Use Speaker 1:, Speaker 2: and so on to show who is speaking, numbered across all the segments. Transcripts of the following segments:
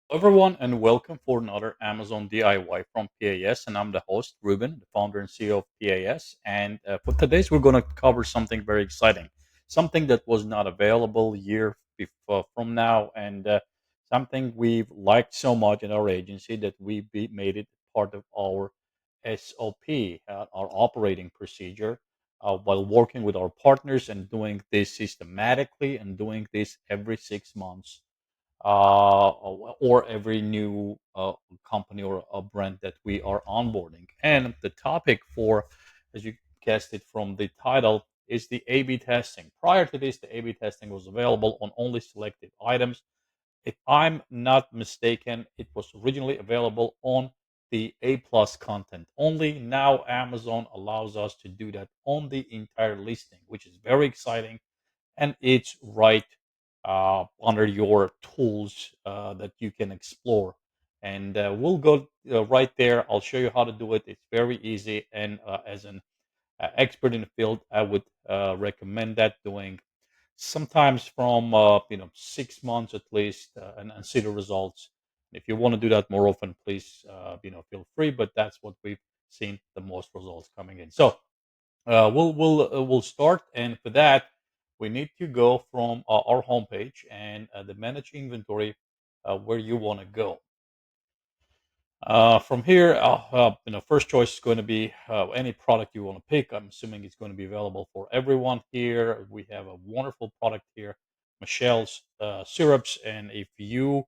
Speaker 1: Hello everyone, and welcome for another Amazon DIY from PAS. And I'm the host, Ruben, the founder and CEO of PAS. And for today's, we're going to cover something very exciting, something that was not available a year before, from now, and something we've liked so much in our agency that made it part of our SOP, our operating procedure, while working with our partners and doing this systematically and doing this every 6 months or every new company or a brand that we are onboarding. And the topic for, as you guessed it from the title, is the A/B testing. Prior to this, the A/B testing was available on only selected items. If I'm not mistaken, it was originally available on the A plus content only. Now Amazon allows us to do that on the entire listing, which is very exciting, and it's right under your tools that you can explore. And we'll go right there. I'll show you how to do it. It's very easy, and as an expert in the field, I would recommend that doing sometimes from 6 months at least, and see the results. If you want to do that more often, please feel free. But that's what we've seen the most results coming in. So we'll start, and for that, we need to go from our homepage and the manage inventory where you want to go. From here, first choice is going to be any product you want to pick. I'm assuming it's going to be available for everyone here. We have a wonderful product here, Michelle's syrups, and if you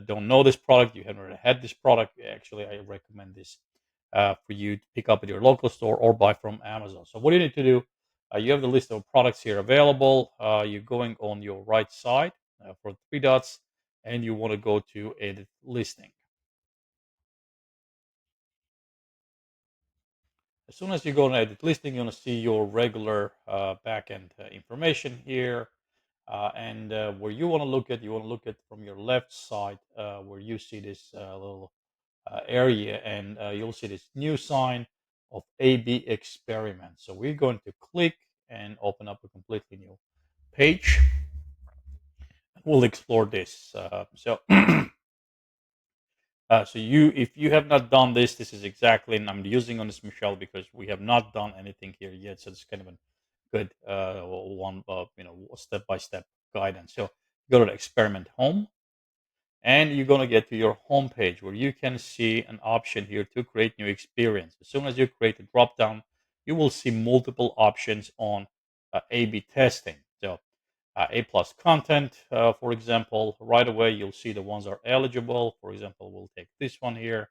Speaker 1: don't know this product, you haven't had this product, actually, I recommend this for you to pick up at your local store or buy from Amazon. So what do you need to do? You have the list of products here available. You're going on your right side for three dots, and you want to go to edit listing. As soon as you go and edit listing, you're going to see your regular backend information here. And where you want to look at, you want to look at from your left side where you see this little area, and you'll see this new sign of A/B experiment. So we're going to click and open up a completely new page. We'll explore this. So if you have not done this, this is exactly, and I'm using on this Michelle because we have not done anything here yet. So it's kind of a good one, step by step guidance. So go to the experiment home, and you're going to get to your home page where you can see an option here to create new experience. As soon as you create a drop down, you will see multiple options on A/B testing. So A plus content, for example, right away you'll see the ones are eligible. For example, we'll take this one here,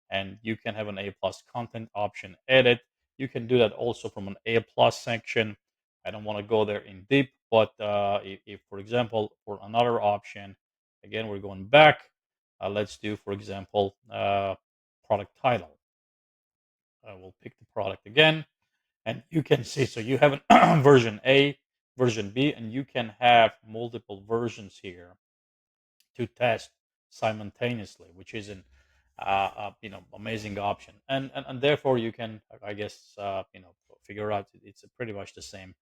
Speaker 1: and you can have an A plus content option edit. You can do that also from an A plus section. I don't want to go there in deep, but if, for example, for another option, again, we're going back. Let's do, for example, product title. We'll pick the product again, and you can see, so you have a version A, version B, and you can have multiple versions here to test simultaneously, which is an amazing option, and therefore you can, I guess, figure out it's pretty much the same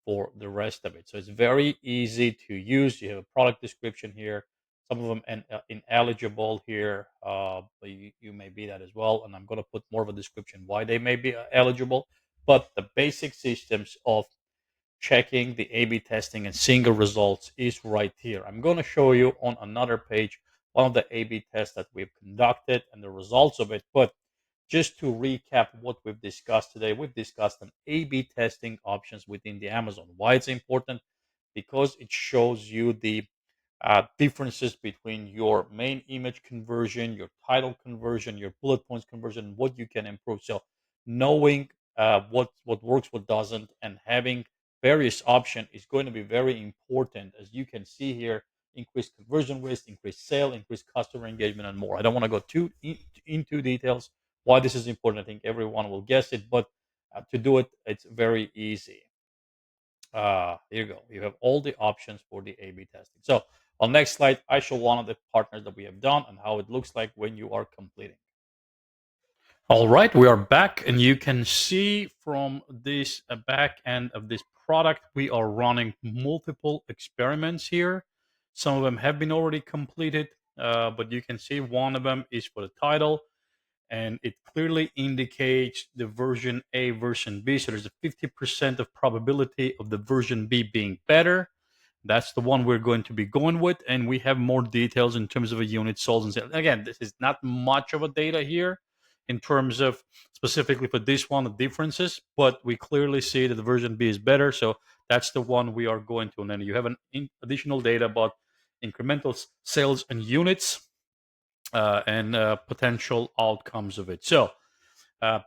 Speaker 1: for the rest of it. So it's very easy to use. You have a product description here. Some of them ineligible here, but you may be that as well. And I'm going to put more of a description why they may be eligible. But the basic systems of checking the A/B testing and seeing the results is right here. I'm going to show you on another page one of the A/B tests that we've conducted and the results of it. But just to recap what we've discussed today, we've discussed an A/B testing options within the Amazon. Why it's important? Because it shows you the differences between your main image conversion, your title conversion, your bullet points conversion, what you can improve. So knowing what works, what doesn't, and having various options is going to be very important. As you can see here, increased conversion rates, increased sale, increased customer engagement, and more. I don't want to go into details why this is important. I think everyone will guess it, but to do it, it's very easy. Here you go. You have all the options for the A/B testing. So on next slide, I show one of the partners that we have done and how it looks like when you are completing. All right, we are back, and you can see from this back end of this product, we are running multiple experiments here. Some of them have been already completed. but you can see one of them is for the title, and it clearly indicates the version A, version B. So there's a 50% of probability of the version B being better. That's the one we're going to be going with, and we have more details in terms of a unit sold and sales. Again, this is not much of a data here in terms of specifically for this one, the differences, but we clearly see that the version B is better. So that's the one we are going to. And then you have an additional data about incremental sales and units and potential outcomes of it. So,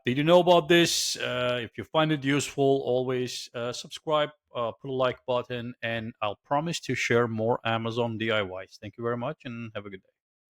Speaker 1: did you know about this? If you find it useful, always subscribe, put a like button, and I'll promise to share more Amazon DIYs. Thank you very much and have a good day.